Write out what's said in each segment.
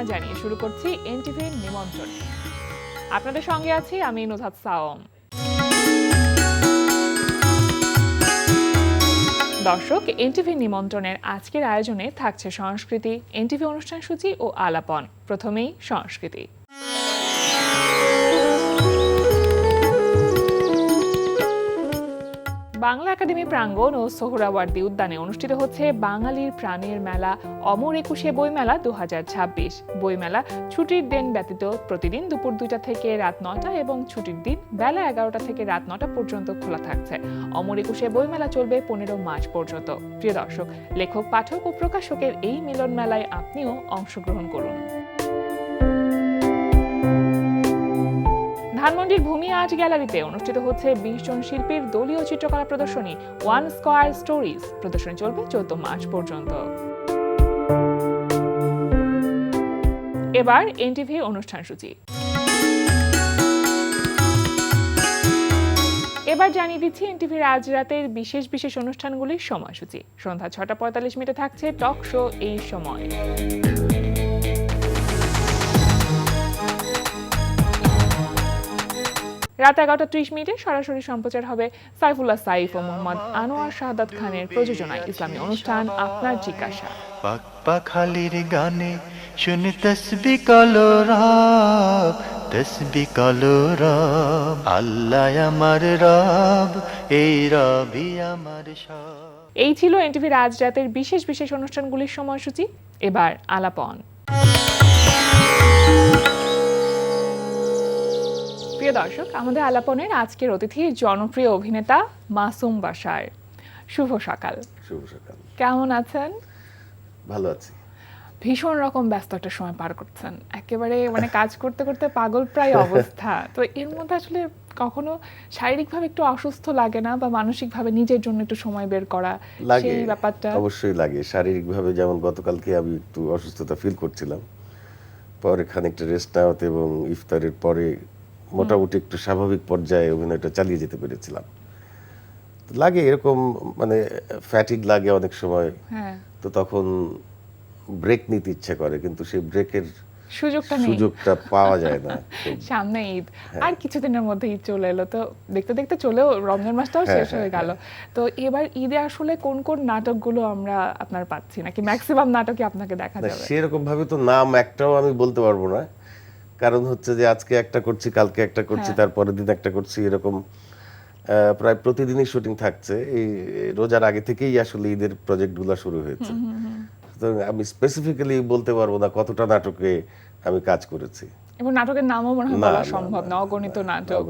সম্বর্ধনা জানিয়ে শুরু করছি এনটিভির নিমন্ত্রণ। আপনাদের সঙ্গে আছি আমি নুজহাত সাওম। দর্শক, এনটিভি নিমন্ত্রণের আজকের আয়োজনে থাকছে সংস্কৃতি, এনটিভি অনুষ্ঠান সূচি ও আলাপন। প্রথমেই সংস্কৃতি। বাংলা একাডেমি প্রাঙ্গণ ও সোহরাওয়ার্দী উদ্যানে অনুষ্ঠিত হচ্ছে বাঙালির প্রাণের মেলা অমর একুশে বইমেলা 2026। বইমেলা ছুটির দিন ব্যতীত প্রতিদিন দুপুর 2টা থেকে রাত 9টা এবং ছুটির দিন বেলা 11টা থেকে রাত 9টা পর্যন্ত খোলা থাকছে। অমর একুশে বইমেলা চলবে 15 মার্চ পর্যন্ত। প্রিয় দর্শক, লেখক, পাঠক ও প্রকাশকের এই মিলন মেলায় আপনিও অংশগ্রহণ করুন। ধানমন্ডির ভূমি আর্ট গ্যালারিতে অনুষ্ঠিত হচ্ছে 20 জন শিল্পীর দলীয় চিত্রকলা প্রদর্শনী ওয়ান স্কয়ার স্টোরিজ। প্রদর্শনী চলবে 14 মার্চ পর্যন্ত। এবার এনটিভি অনুষ্ঠান সূচি। এবার জানিয়ে দিচ্ছি এনটিভির আজ রাতের বিশেষ বিশেষ অনুষ্ঠানগুলির সময়সূচি। সন্ধ্যা 6টা 45 থাকছে টক শো এই সময়। রাত 11টা 30 সরাসরি সম্প্রচার হবে সাইফুল্লাহ সাইফ ও মোহাম্মদ আনোয়ার শাহাদাত খানের প্রযোজনায় ইসলামী অনুষ্ঠান আপনার জিজ্ঞাসা। পাখালির গানে শুনে তসবি কলরব, তসবি কলরব, আল্লাহ আমার রব, এই রবি আমার সব। এই ছিল এনটিভির আজ রাতের বিশেষ বিশেষ অনুষ্ঠানগুলির সময়সূচি। এবার আলাপন। প্রিয় দর্শক, আমাদের আলাপনের আজকের অতিথি জনপ্রিয় অভিনেতা মাসুম বাশার। শুভ সকাল। শুভ সকাল। কেমন আছেন? ভালো আছি। ভীষণ রকম ব্যস্ত একটা সময় পার করছেন, একেবারে কাজ করতে করতে পাগল প্রায় অবস্থা। তো এর মধ্যে আসলে কখনো শারীরিকভাবে একটু অসুস্থ লাগে না, বা মানসিকভাবে নিজের জন্য একটু সময় বের করা, লাগে, সেই ব্যাপারটা? অবশ্যই লাগে। শারীরিকভাবে যেমন গতকালকে আমি একটু অসুস্থতা ফিল করছিলাম, পরে খানিকটা রেস্ট নেওয়াতে এবং ইফতারের পরে মোটামুটি একটু স্বাভাবিক পর্যায়ে অভিনয়টা চালিয়ে যেতে পেরেছিলাম। লাগে এরকম, ফ্যাটিক লাগে অনেক সময়। হ্যাঁ, তো তখন ব্রেক নিতে ইচ্ছা করে, কিন্তু সেই ব্রেকের নেই। সুযোগটা পাওয়া যায় না। সামনে ঈদ, আর কিছুদিনের মধ্যে ঈদ চলে এলো, তো দেখতে দেখতে চলেও রমজান মাসটাও শেষ হয়ে গেল। তো এবার ঈদে আসলে কোন কোন নাটকগুলো আমরা আপনার পাচ্ছি, নাকি ম্যাক্সিমাম নাটকই আপনাকে দেখা যাবে? সেরকম ভাবে তো নাম একটাও আমি বলতে পারবো না, কারণ হচ্ছে যে আজকে একটা করছি, কালকে একটা করছি, তারপরের দিন একটা করছি, এরকম প্রায় প্রতিদিনই শুটিং থাকছে। এই রোজার আগে থেকেই আসলে ঈদের প্রজেক্টগুলো শুরু হয়েছে। তো আমি স্পেসিফিক্যালি বলতে পারবো না কতটা নাটকে আমি কাজ করেছি, এবং নাটকের নামও মনে হয় বলা সম্ভব না, অগণিত নাটক।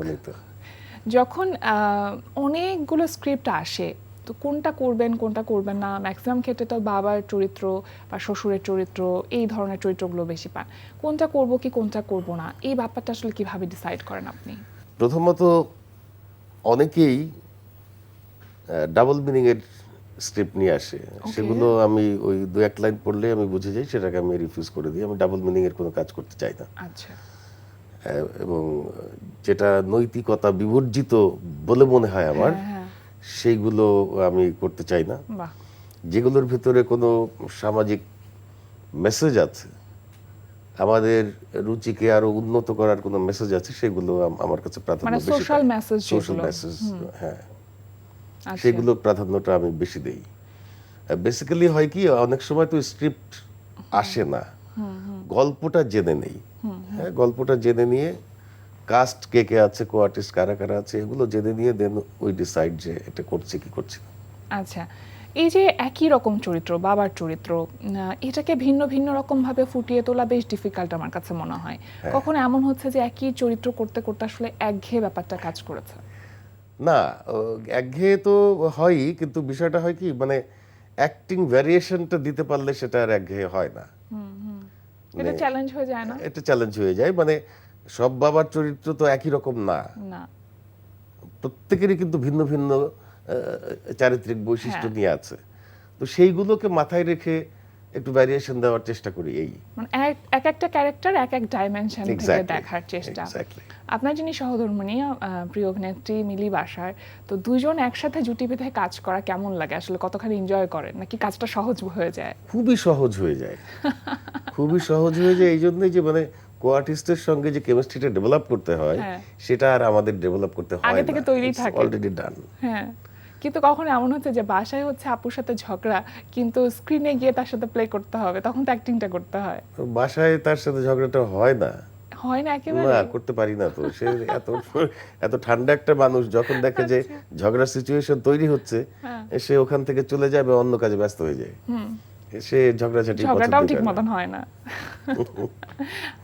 যখন অনেকগুলো স্ক্রিপ্ট আসে, তো কোনটা করবেন কোনটা করবেন না, ম্যাক্সিমাম ক্ষেত্রে তো বাবার চরিত্র বা শ্বশুরের চরিত্র, এই ধরনের চরিত্রগুলো বেশি পান। কোনটা করব কি কোনটা করব না, এই ব্যাপারটা আসলে কিভাবে ডিসাইড করেন আপনি? প্রথমত অনেকেই ডাবল মিনিং এর স্ক্রিপ্ট নিয়ে আসে, সেগুলো আমি ওই 2-1 লাইন পড়লে আমি বুঝে যাই, সেটাকে আমি রিফিউজ করে দিই। আমি ডাবল মিনিং এর কোনো কাজ করতে চাই না। আচ্ছা। এবং যেটা নৈতিকতা বিবর্জিত বলে মনে হয় আমার, সেইগুলো আমি করতে চাই না। যেগুলোর ভিতরে কোনো সামাজিক মেসেজ আছে, আমাদের রুচিকে আরো উন্নত করার কোনো মেসেজ আছে, সেগুলো আমার কাছে প্রাধান্য বেশি। সোশ্যাল মেসেজ, হ্যাঁ, সেগুলো প্রাধান্যটা আমি বেশি দেই। বেসিক্যালি হয় কি, অনেক সময় তো স্ক্রিপ্ট আসে না, গল্পটা জেনে নেই। হ্যাঁ, গল্পটা জেনে নিয়ে কাস্ট কে কে আছে, কো আর্টিস্ট কারা কারা আছে, এগুলো জেনে নিয়ে দেন উই ডিসাইড যে এটা করছে কি করছে না। আচ্ছা, এই যে একই রকম চরিত্র, বাবার চরিত্র, এটাকে ভিন্ন ভিন্ন রকম ভাবে ফুটিয়ে তোলা বেশ ডিফিকাল্ট আমার কাছে মনে হয়। কখনো এমন হচ্ছে যে একই চরিত্র করতে করতে আসলে একঘেয়ে ব্যাপারটা কাজ করেছে? না, একঘেয়ে তো হয়ই, কিন্তু বিষয়টা হয় কি, অ্যাক্টিং ভ্যারিয়েশনটা দিতে পারলে সেটা আর একঘেয়ে হয় না। এটা চ্যালেঞ্জ হয়ে যায় না? এটা চ্যালেঞ্জ হয়ে যায়। সব বাবার চরিত্র তো একই রকম না, প্রত্যেকেরই কিন্তু ভিন্ন ভিন্ন চারিত্রিক বৈশিষ্ট্য নিয়ে আছে। তো সেইগুলোকে মাথায় রেখে একটু ভ্যারিয়েশন দেওয়ার চেষ্টা করি এই। মানে এক একটা ক্যারেক্টার এক এক ডাইমেনশন থেকে Exactly, দেখার চেষ্টা। exactly. আপনার যিনি সহধর্মিণী প্রিয় অভিনেত্রী মিলি বাসার, তো দুইজন একসাথে জুটি বেঁধে কাজ করা কেমন লাগে আসলে? কতখানি এনজয় করেন, নাকি কাজটা সহজ হয়ে যায়? খুবই সহজ হয়ে যায়, খুবই সহজ হয়ে যায় এই জন্যই যে মানে কো-আর্টিস্টের সঙ্গে যে কেমিস্ট্রিটা ডেভেলপ করতে হয় হ্যাঁ। সেটা আর আমাদের ডেভেলপ করতে হয় না, আগে থেকে তৈরি থাকে। Already done. হ্যাঁ, কিন্তু কখনো এমন হচ্ছে যে বাসায় হচ্ছে আপুর সাথে ঝগড়া, কিন্তু স্ক্রিনে গিয়ে তার সাথে প্লে করতে হবে, তখন তো অ্যাক্টিংটা করতে হয়। বাসায় তার সাথে ঝগড়াটা হয় না, হয় না একেবারে? না করতে পারি না তো। সে এত এত ঠান্ডা একটা মানুষ, যখন দেখে যে ঝগড়ার সিচুয়েশন তৈরি হচ্ছে হ্যাঁ। সে ওখান থেকে চলে যাবে, অন্য কাজে ব্যস্ত হয়ে যায়। সে ঝগড়াঝাটি ঝগড়াটাও পছন্দ ঠিক করে না। মতন হয় না।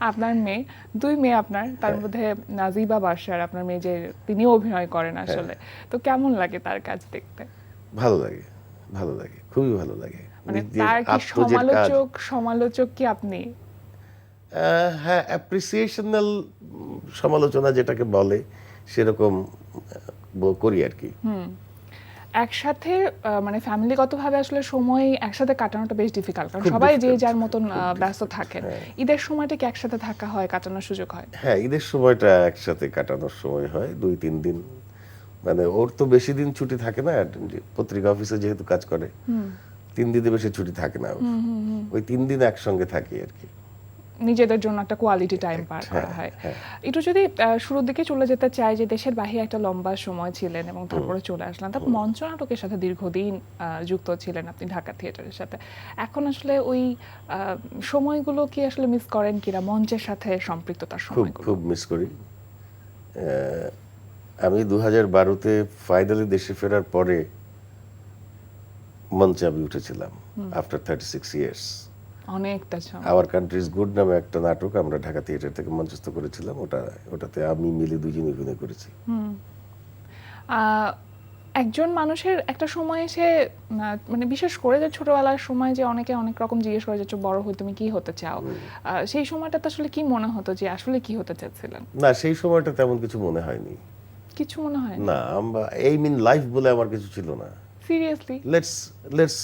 আপনার মেয়ে, দুই মেয়ে আপনার, তার মধ্যে নাজিবা বাসার আপনার মেয়ে, যে তিনিও অভিনয় করেন আসলে, তো কেমন লাগে তার কাজ দেখতে? ভালো লাগে, ভালো লাগে, খুবই ভালো লাগে। মানে নিজের তার কি আত্মজের কাজ। সমালোচক কি আপনি? হ্যাঁ, অ্যাপ্রিসিয়েশনাল সমালোচনা যেটাকে বলে সেরকম করি আর কি। একসাথে মানে ফ্যামিলিগতভাবে আসলে সময় একসাথে কাটানোটা বেশ ডিফিকাল্ট, কারণ খুব সবাই যে difficult, যার মতন খুব ব্যস্ত থাকেন। ঈদের সময়টা কি একসাথে থাকা হয়, কাটানোর সুযোগ হয়? হ্যাঁ, ঈদের সময়টা একসাথে কাটানোর সময় হয় 2-3 দিন। মানে ওর তো বেশি দিন ছুটি থাকে না, পত্রিকা অফিসে যেহেতু কাজ করে 3 দিনে বেশি ছুটি থাকে না ওর। ওই 3 দিন একসঙ্গে থাকি আর কি। নিজেদের জন্য একটা কোয়ালিটি টাইম পার করা হ্যাঁ, হয়। হ্যাঁ। একটু যদি শুরুর দিকে চলে যেতে চাই, যে দেশের বাইরে একটা লম্বা সময় ছিলেন এবং তারপরে চলে আসলেন, তারপর মঞ্চ নাটকের সাথে দীর্ঘদিন যুক্ত ছিলেন আপনি ঢাকা থিয়েটারের সাথে। এখন আসলে ওই সময়গুলো কি আসলে মিস করেন কিনা, মঞ্চের সাথে সম্পৃক্ততার খুব সময়গুলো? খুব মিস করি। আমি 2012-তে ফাইনালি দেশে ফেরার পরে মঞ্চে আমি উঠেছিলাম আফটার 36 ইয়ার্স। অনেকটা সময়। আওয়ার কান্ট্রি ইজ গুড নামে একটা নাটক আমরা ঢাকা থিয়েটার থেকে মঞ্চস্থ করেছিলাম। ওটাতে আমি মিলে দুজনে অভিনয় করেছি। আহ, একজন মানুষের একটা সময় এসে মানে বিশেষ করে যে ছোটবেলার সময় যে অনেকে অনেক রকম জিজ্ঞেস করে যে বড় হয়ে তুমি কি হতে চাও, সেই সময়টাতে আসলে কি মনে হতো যে আসলে কি হতে চাচ্ছিলেন? না, সেই সময়টা তেমন কিছু মনে হয়নি। কিছু মনে হয় না, আমরা এইম ইন লাইফ বলে আমার কিছু ছিল না। Seriously? Let's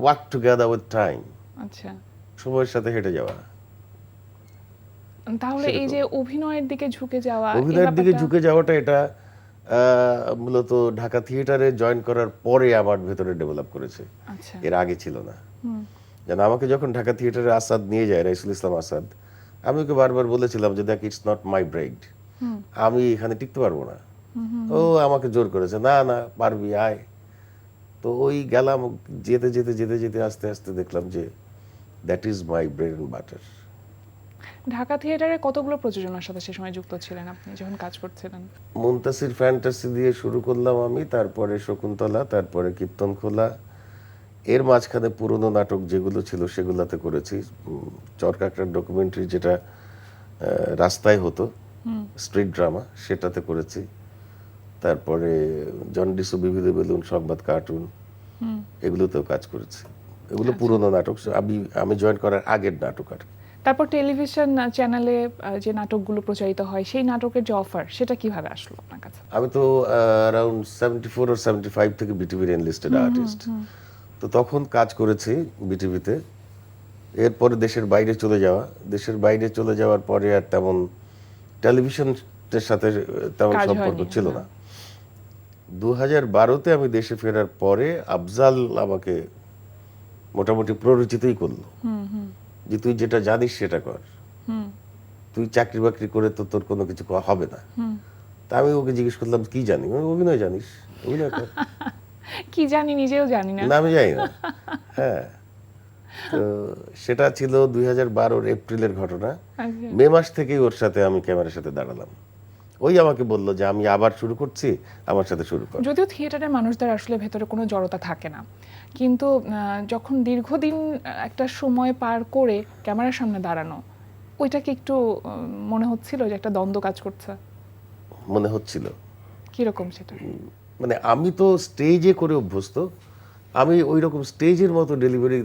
work together with time. আচ্ছা, সময়ের সাথে হেঁটে যাওয়া। তাহলে এই যে অভিনয়ের দিকে ঝুঁকে যাওয়া, এই অভিনয়ের দিকে ব্যাপারটা- ঝুঁকে যাওয়াটা এটা মূলত ঢাকা থিয়েটারে জয়েন করার পরে আমার ভেতরে ডেভেলপ করেছে, আচ্ছা, এর আগে ছিল না। যেন আমাকে যখন ঢাকা থিয়েটারে আসাদ নিয়ে যায়, রাইসুল ইসলাম আসাদ, আমি ওকে বারবার বলেছিলাম যে দেখ, ইটস নট মাই ব্রাইড, আমি এখানে টিকতে পারবো না। ও আমাকে জোর করেছে, না না পারবি, আয়। তো ওই গেলাম, যেতে যেতে যেতে যেতে আস্তে আস্তে দেখলাম যে that is my bread and butter. Dhaka থিয়েটারে কতগুলো প্রযোজনার সাথে সে সময় যুক্ত ছিলেন আপনি যখন কাজ করছিলেন? মুনতাসির ফ্যান্টাসি দিয়ে শুরু করলাম আমি, তারপরে শকুন্তলা, তারপরে কীর্তনখোলা। এর মাঝখানে পুরনো নাটক যেগুলো ছিল সেগুলাতে করেছি। চরকাকড়ার ডকুমেন্টারি, যেটা রাস্তায় হতো, স্ট্রিট ড্রামা, সেটাতে করেছি। তারপরে জন্ডিসু, বিবিধ বেলুন, সংবাদ, কার্টুন, এগুলোতেও কাজ করেছি। এগুলো পুরনো নাটক, আমি জয়েন করার আগের নাটক আর কি। তারপর টেলিভিশন চ্যানেলে যে নাটকগুলো প্রচারিত হয়, সেই নাটকের যে অফার, সেটা কিভাবে আসলো আপনার কাছে? আমি তো অ্যারাউন্ড 74 or 75 থেকে বিটিভির এনলিস্টেড আর্টিস্ট। তো তখন কাজ করেছি বিটিভিতে। এরপরে দেশের বাইরে চলে যাওয়া, দেশের বাইরে চলে যাওয়ার পরে আর তেমন টেলিভিশনের সাথে তেমন কাজ সম্পর্ক হয়নি, ছিল না। 2012-তে আমি দেশে ফেরার পরে আফজাল আমাকে মোটামুটি প্ররোচিতই করলো যে তুই যেটা জানিস সেটা কর, তুই চাকরি বাকরি করে তো তোর কোনো কিছু হবে না। তা আমি ওকে জিজ্ঞেস করলাম কি জানি, অভিনয় জানিস, অভিনয় কর। কি জানি নিজেও জানি না। না, আমি জানি না। হ্যাঁ, তো সেটা ছিল 2012-র এপ্রিলের ঘটনা। আচ্ছা। মে মাস থেকেই ওর সাথে আমি ক্যামেরার সাথে দাঁড়ালাম। ওই আমাকে বললো যে আমি আবার শুরু করছি, আমার সাথে শুরু কর। যদিও থিয়েটারের মানুষদের আসলে ভেতরে কোনো জড়তা থাকে না, কিন্তু যখন দীর্ঘদিন একটা সময় পার করে ক্যামেরার সামনে দাঁড়ানো, ওইটাকে একটু মনে হচ্ছিল যে একটা দ্বন্দ্ব কাজ করছে? মনে হচ্ছিল। কিরকম সেটা? মানে আমি তো স্টেজে করে অভ্যস্ত, আমি ওই রকম স্টেজের মতো ডেলিভারি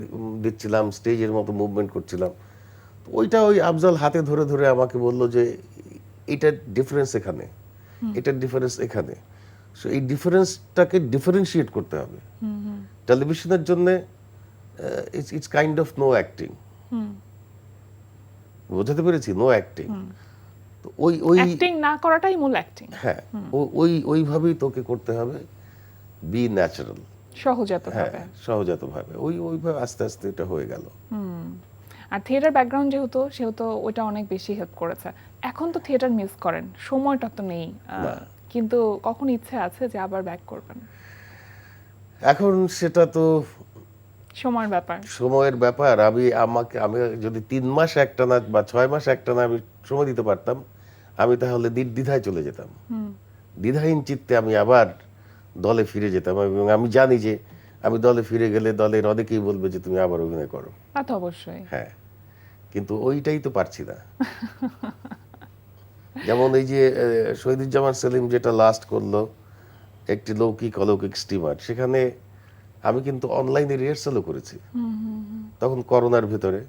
দিচ্ছিলাম, স্টেজের মতো মুভমেন্ট করছিলাম। ওইটা ওই আফজাল হাতে ধরে ধরে আমাকে বললো যে এটার ডিফারেন্স এখানে, এটার ডিফারেন্স এখানে। সো এই ডিফারেন্সটাকে ডিফারেন্সিয়েট করতে হবে। টেলিভিশনের জন্য it's kind of no acting. বোঝাতে পেরেছি? No acting. তো ওই ওই অ্যাক্টিং না করাটাই মূল অ্যাক্টিং, হ্যাঁ, ওইভাবেই তোকে করতে হবে, বি ন্যাচারাল। সহজাতভাবে। হ্যাঁ, সহজাতভাবে ওইভাবে আস্তে আস্তে এটা হয়ে গেল। আর থিয়েটার ব্যাকগ্রাউন্ড সেহেতু ওটা অনেক বেশি হেল্প করেছে। এখন তো থিয়েটার মিস করেন, সময়টা তো নেই, কিন্তু কখন ইচ্ছে আছে যে আবার ব্যাক করবেন? এখন সেটা তো সময়ের ব্যাপার। সময়ের ব্যাপার। আমি যদি 3 মাস একটানা বা 6 মাস একটানা আমি সময় দিতে পারতাম, আমি তাহলে দ্বিধায় চলে যেতাম। দ্বিধাহীন চিত্তে আমি আবার দলে ফিরে যেতাম, এবং আমি জানি যে আমি দলে ফিরে গেলে দলের অনেকেই বলবে যে তুমি আবার অভিনয় করো। তা তো অবশ্যই। হ্যাঁ, কিন্তু ওইটাই তো পারছি না। যেমন এই যে শহীদুজ্জামান সেলিম যেটা লাস্ট করলো, একটি লৌকিক অলৌকিক স্টিমার, সেখানে আমি কিন্তু অনলাইনে রিহার্সালও করেছি। তখন করোনার ভেতরে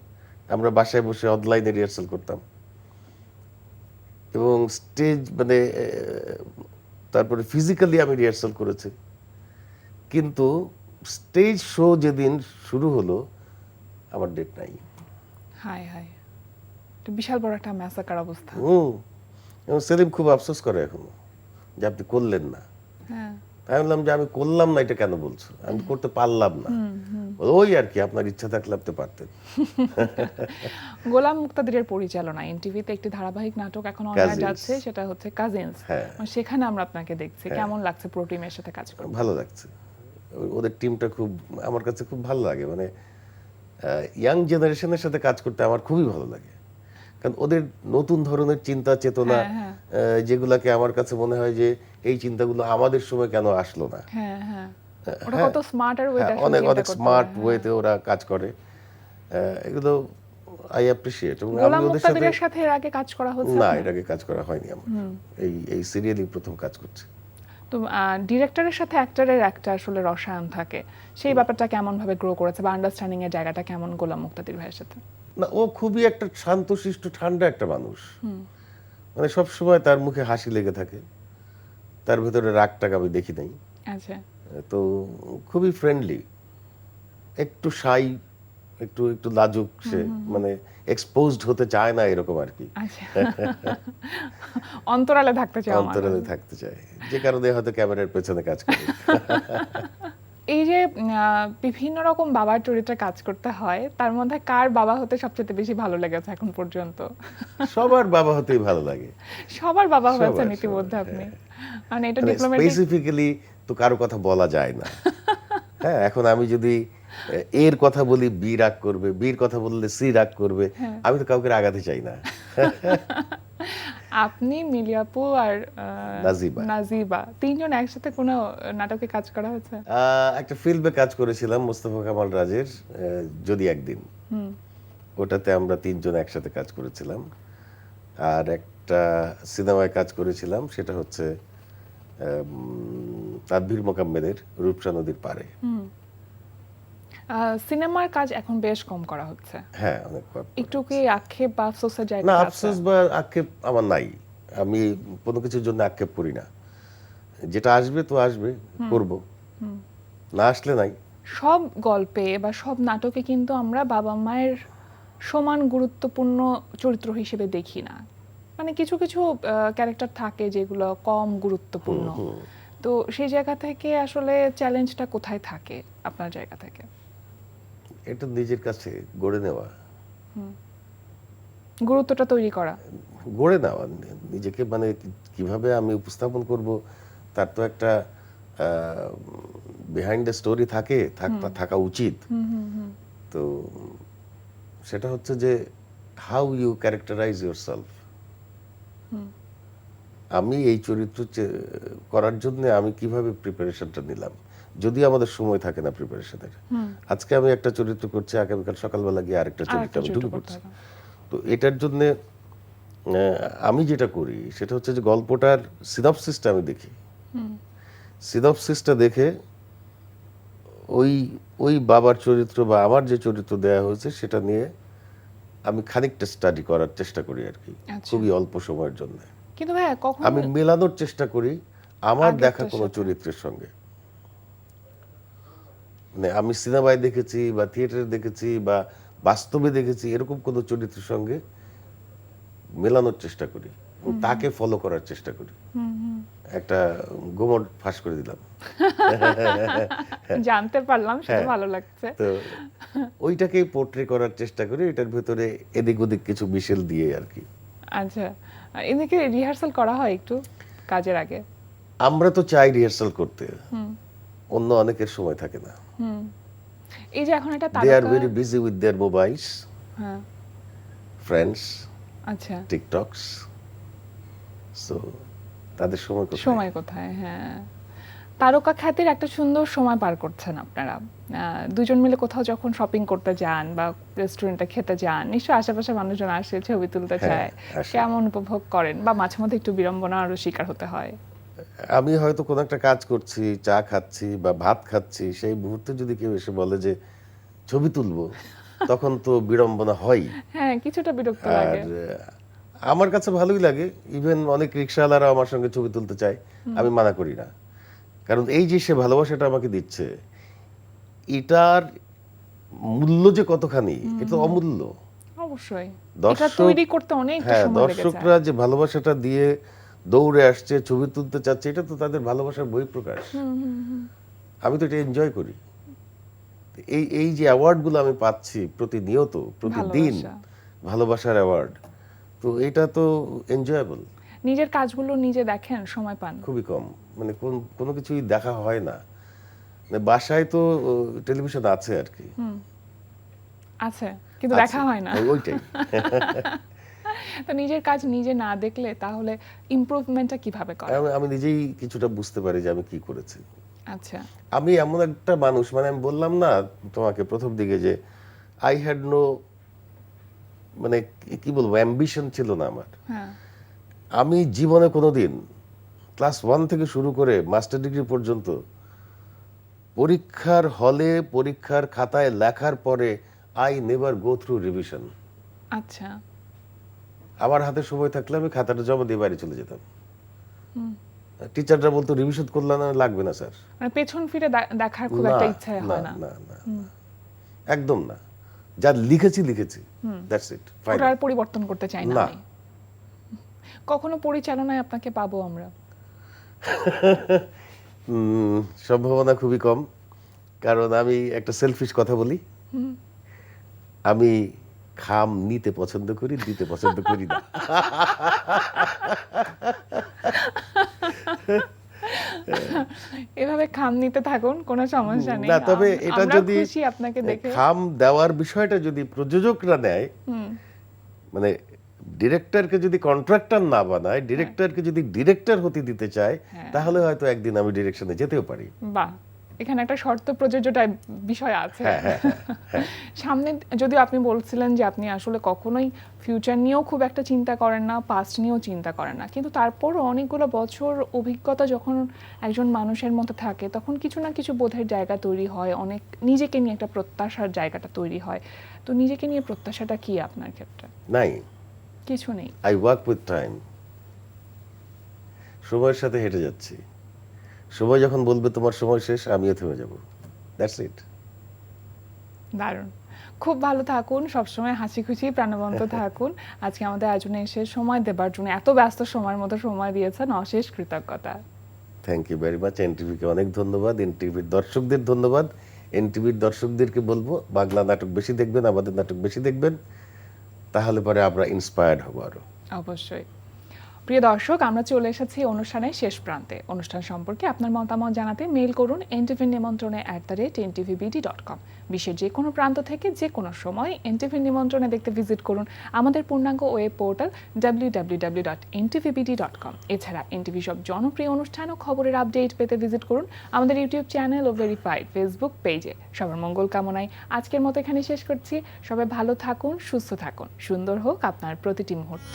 আমরা বাসায় বসে অনলাইনে রিহার্সাল করতাম, এবং স্টেজ মানে তারপরে ফিজিক্যালি আমি রিহার্সাল করেছি। কিন্তু স্টেজ শো যেদিন শুরু হলো, আমার ডেট নাই। হাই হাই, এটা বিশাল বড় একটা ম্যাসাকার অবস্থা। এবং সেলিম খুব আফসোস করে এখনো যে আপনি করলেন না। হ্যাঁ, আমি বললাম যে আমি করলাম না এটা কেন বলছো, আমি করতে পারলাম না। ওই আর কি, আপনার ইচ্ছা থাকলে আপনি পারতেন। গোলাম মুক্তাদিরের পরিচালনা এনটিভিতে একটি ধারাবাহিক নাটক এখন অনলাইনে Cousins। যাচ্ছে, সেটা হচ্ছে কাজিনস। হ্যাঁ। সেখানে আমরা আপনাকে দেখছি, কেমন লাগছে পুরো টিমের সাথে কাজ করতে? ভালো লাগছে, ওদের টিমটা খুব আমার কাছে খুব ভালো লাগে। মানে ইয়াং জেনারেশনের সাথে কাজ করতে আমার খুবই ভালো লাগে, কারণ ওদের নতুন ধরনের চিন্তা চেতনা, যেগুলাকে আমার কাছে মনে হয় যে এই চিন্তাগুলো আমাদের সময় কেন আসলো না। হ্যাঁ হ্যাঁ, ওটা কত স্মার্টার ওয়েতে অনেক অনেক স্মার্ট ওয়েতে ওরা কাজ করে, এগুলো আই অ্যাপ্রিশিয়েট। এবং আমি গোলাম ওদের সাথে মুক্তাদিরের সাথে এর আগে কাজ করা হচ্ছে না, এর আগে কাজ করা হয়নি আমার। এই সিরিয়ালি প্রথম কাজ করছি। তো ডিরেক্টরের সাথে অ্যাক্টরের একটা আসলে রসায়ন থাকে, সেই ব্যাপারটা কেমন ভাবে গ্রো করেছে বা আন্ডারস্ট্যান্ডিং এর জায়গাটা কেমন গোলাম মুক্তাদির ভাইয়ের সাথে? না, ও খুবই একটা শান্তশিষ্ট ঠান্ডা একটা মানুষ। মানে সব সময় তার মুখে হাসি লেগে থাকে, তার ভেতরে রাগটাকে আমি দেখি নাই। আচ্ছা, তো খুবই ফ্রেন্ডলি, একটু শাই, একটু একটু লাজুক, সে মানে এক্সপোজড হতে চায় না এরকম আর কি। আচ্ছা। অন্তরালে থাকতে চাও? অন্তরালে থাকতে চায়, যে কারণে হয়তো ক্যামেরার পেছনে কাজ করে। এই যে বিভিন্ন রকম বাবার চরিত্রে কাজ করতে হয়, তার মধ্যে কার বাবা হতে সবচেয়ে বেশি ভালো লেগেছে এখন পর্যন্ত? সবার বাবা হতেই ভালো লাগে। সবার বাবা হয়েছেন সবার, ইতিমধ্যে সবার, আপনি, হ্যাঁ। মানে এটা মানে ডিপ্লোম্যাটিক। স্পেসিফিক্যালি তো কারো কথা বলা যায় না। হ্যাঁ, এখন আমি যদি এর কথা বলি বি রাগ করবে, বির কথা বললে সি রাগ করবে, আমি তো কাউকে রাগাতে চাই না। আপনি, মিলি আপু আর নাজিবা তিনজন একসাথে কোনো নাটকে কাজ করা হয়েছে? একটা ফিল্মে কাজ করেছিলাম মোস্তফা কামাল রাজের, যদি একদিন। ওটাতে আমরা তিনজন একসাথে কাজ করেছিলাম। আর একটা সিনেমায় কাজ করেছিলাম, সেটা হচ্ছে তানভীর মোকাম্মেদের রূপসা নদীর পাড়ে। সিনেমার কাজ এখন বেশ কম করা হচ্ছে। হ্যাঁ, অনেক কম। একটু কি আক্ষেপ বা আফসোসের জায়গা না, আছে? আফসোস বা আক্ষেপ আমার নাই। আমি কোনো কিছুর জন্য আক্ষেপ করি না। যেটা আসবে তো আসবে, করব, না আসলে নাই। সব গল্পে বা সব নাটকে কিন্তু আমরা বাবা মায়ের সমান গুরুত্বপূর্ণ চরিত্র হিসেবে দেখি না, মানে কিছু কিছু ক্যারেক্টার থাকে যেগুলো কম গুরুত্বপূর্ণ। তো সেই জায়গা থেকে আসলে চ্যালেঞ্জটা কোথায় থাকে আপনার জায়গা থেকে? এটা নিজের কাছে গড়ে নেওয়া, গুরুত্বটা তৈরি করা, গড়ে নেওয়া নিজেকে, মানে কিভাবে আমি উপস্থাপন করব তার তো একটা বিহাইন্ড দ্য স্টোরি থাকে, থাকা উচিত। তো সেটা হচ্ছে যে হাউ ইউ ক্যারেক্টারাইজ ইয়োরসেলফ। আমি এই চরিত্র করার জন্য আমি কিভাবে প্রিপারেশনটা নিলাম, যদি আমাদের সময় থাকে না প্রিপারেশনের। আজকে আমি একটা চরিত্র করছি, আগামীকাল সকালবেলা গিয়ে আরেকটা চরিত্র আমি ঢুকে পড়ছি। তো এটার জন্য আমি যেটা করি সেটা হচ্ছে যে গল্পটার সিনপসিসটা আমি দেখি। সিনপসিসটা দেখে ওই বাবার চরিত্র বা আমার যে চরিত্র দেয়া হয়েছে সেটা নিয়ে আমি খানিকটা স্টাডি করার চেষ্টা করি আর কি, খুবই অল্প সময়ের জন্য। কিন্তু ভাই কখন আমি মেলানোর চেষ্টা করি আমার দেখা কোনো চরিত্রের সঙ্গে। মানে আমি সিনেমায় দেখেছি বা থিয়েটারে দেখেছি বা বাস্তবে দেখেছি এরকম কোনো চরিত্রের সঙ্গে মেলানোর চেষ্টা করি, তাকে ফলো করার চেষ্টা করি। একটা গোমর ফাঁস করে দিলাম। জানতে পারলাম, সেটা ভালো লাগছে। তো ওইটাকেই পোর্ট্রে করার চেষ্টা করি, এটার ভেতরে এদিক ওদিক কিছু মিশেল দিয়ে আর কি। আচ্ছা, এদিকে রিহার্সাল করা হয় একটু কাজের আগে? আমরা তো চাই রিহার্সাল করতে, অন্য অনেকের সময় থাকে না। এই যে এখন একটা দে আর তারকা, very busy with their mobiles, হ্যাঁ, ফ্রেন্ডস, আচ্ছা, টিকটকস, সো তাদের সময় কোথায়? সময় কোথায়? হ্যাঁ, তারকা খ্যাতির একটা সুন্দর সময় পার করছেন আপনারা। দুজন মিলে কোথাও যখন শপিং করতে যান বা রেস্টুরেন্টে খেতে যান, নিশ্চয়ই আশেপাশে মানুষজন আসে, ছবি তুলতে হ্যাঁ, চায়, আসে। কেমন উপভোগ করেন? বা মাঝে মধ্যে একটু বিড়ম্বনারও শিকার হতে হয়? আমি হয়তো কোনো একটা কাজ করছি, চা খাচ্ছি বা ভাত খাচ্ছি, সেই মুহূর্তে যদি কেউ এসে বলে যে ছবি তুলবো, তখন তো বিড়ম্বনা হয়। হ্যাঁ, কিছুটা বিরক্ত আর লাগে। আমার কাছে ভালোই লাগে, ইভেন অনেক রিক্সাওয়ালারা আমার সঙ্গে ছবি তুলতে চায়, আমি মানা করি না। কারণ এই যে সে ভালোবাসাটা আমাকে দিচ্ছে, এটার মূল্য যে কতখানি, এটা অমূল্য। অবশ্যই, এটা দর্শক, তৈরি করতে অনেকটা হ্যাঁ, সময় লেগে যায়। দর্শকরা যে ভালোবাসাটা দিয়ে দৌড়ে আসছে, ছবি তুলতে চাচ্ছে, এটা তো তাদের ভালোবাসার বহিঃপ্রকাশ। আমি তো এটা এনজয় করি। এই এই যে অ্যাওয়ার্ডগুলো আমি পাচ্ছি প্রতিনিয়ত, প্রতিদিন, ভালোবাসা। ভালোবাসার অ্যাওয়ার্ড, তো এটা তো এনজয়েবল। নিজের কাজগুলো নিজে দেখেন, সময় পান? খুবই কম, মানে কোনো কিছুই দেখা হয় না। মানে বাসায় তো টেলিভিশন আছে আর কি, আছে, কিন্তু আছে। দেখা হয় না। ওইটাই। তো নিজের কাজ নিজে না দেখলে তাহলে ইমপ্রুভমেন্টটা কিভাবে করেন? আমি নিজেই কিছুটা বুঝতে পারি যে আমি কি করেছি। আচ্ছা, আমি এমন একটা মানুষ, মানে আমি বললাম না তোমাকে প্রথম দিকে যে আই হ্যাড নো, মানে কি বলবো, অ্যাম্বিশন ছিল না আমার। হ্যাঁ, আমি জীবনে কোনোদিন ক্লাস 1 থেকে শুরু করে মাস্টার ডিগ্রি পর্যন্ত পরীক্ষার হলে পরীক্ষার খাতায় লেখার পরে I never go through revision. আচ্ছা, আমার হাতে সময় থাকলে আমি খাতাটা জমা দিয়ে বাড়ি চলে যেতাম। টিচাররা বলতো রিভিশন করলে না, লাগবে না স্যার। মানে পেছন ফিরে দেখার খুব না, একটা ইচ্ছা না, হয় না। না, না, না, একদম না। যা লিখেছি লিখেছি, দ্যাটস ইট, ফাইন। ওটা আর পরিবর্তন করতে চাই না না। আমি। কখনো পরিচালনায় আপনাকে পাবো আমরা? সম্ভাবনা খুবই কম, কারণ আমি একটা সেলফিশ কথা বলি, আমি খাম নিতে পছন্দ করি, দিতে পছন্দ করি না। এভাবে খাম নিতে থাকুন, কোনো সমস্যা নেই। না, তবে এটা আমরা যদি খুশি আপনাকে দেখে। খাম দেওয়ার বিষয়টা যদি প্রযোজকরা নেয়, মানে ডিরেক্টরকে যদি কন্ট্রাক্টর না বানায়, ডিরেক্টরকে যদি ডিরেক্টর হতে দিতে চায়, তাহলে হয়তো একদিন আমি ডিরেকশনে যেতেও পারি। বাহ, এখানে একটা শর্ত প্রযোজ্যতা বিষয় আছে। হ্যাঁ, হ্যাঁ, হ্যাঁ। সামনে যদিও আপনি বলছিলেন যে আপনি আসলে কখনোই ফিউচার নিয়েও খুব একটা চিন্তা করেন না, পাস্ট নিয়েও চিন্তা করেন না, কিন্তু তারপরও অনেকগুলো বছর অভিজ্ঞতা যখন একজন মানুষের মধ্যে থাকে, তখন কিছু না কিছু বোধের জায়গা তৈরি হয়, অনেক নিজেকে নিয়ে একটা প্রত্যাশার জায়গাটা তৈরি হয়। তো নিজেকে নিয়ে প্রত্যাশাটা কি আপনার ক্ষেত্রে? নাই, কিছু নেই। I work with time. সময়ের সাথে হেঁটে যাচ্ছি। সময় যখন বলবে তোমার সময় শেষ, আমিও থেমে যাব, দ্যাটস ইট। দারুণ, খুব ভালো থাকুন, সবসময় হাসি খুশি প্রাণবন্ত থাকুন। আজকে আমাদের আয়োজনে এসে সময় দেবার জন্য, এত ব্যস্ত সময়ের মধ্যে সময় দিয়েছেন, অশেষ কৃতজ্ঞতা। Thank you very much. এনটিভিকে অনেক ধন্যবাদ, এনটিভির দর্শকদের ধন্যবাদ। এনটিভির দর্শকদেরকে বলবো বাংলা নাটক বেশি দেখবেন, আমাদের নাটক বেশি দেখবেন, তাহলে পরে আমরা ইন্সপায়ার্ড হব আরো। অবশ্যই। প্রিয় দর্শক, আমরা চলে এসেছি অনুষ্ঠানের শেষ প্রান্তে। অনুষ্ঠান সম্পর্কে আপনার মতামত জানাতে মেইল করুন ntvnimontrone@ntvbd.com। বিশ্বের যে কোনো প্রান্ত থেকে যে কোনো সময় এনটিভি নিমন্ত্রণে দেখতে ভিজিট করুন আমাদের পূর্ণাঙ্গ ওয়েব পোর্টাল www.ntvbd.com। এছাড়া এনটিভি সব জনপ্রিয় অনুষ্ঠান ও খবরের আপডেট পেতে ভিজিট করুন আমাদের ইউটিউব চ্যানেল ও ভেরিফাইড ফেসবুক পেজে। সবার মঙ্গল কামনায় আজকের মতো এখানে শেষ করছি। সবাই ভালো থাকুন, সুস্থ থাকুন, সুন্দর হোক আপনার প্রতিটি মুহূর্ত।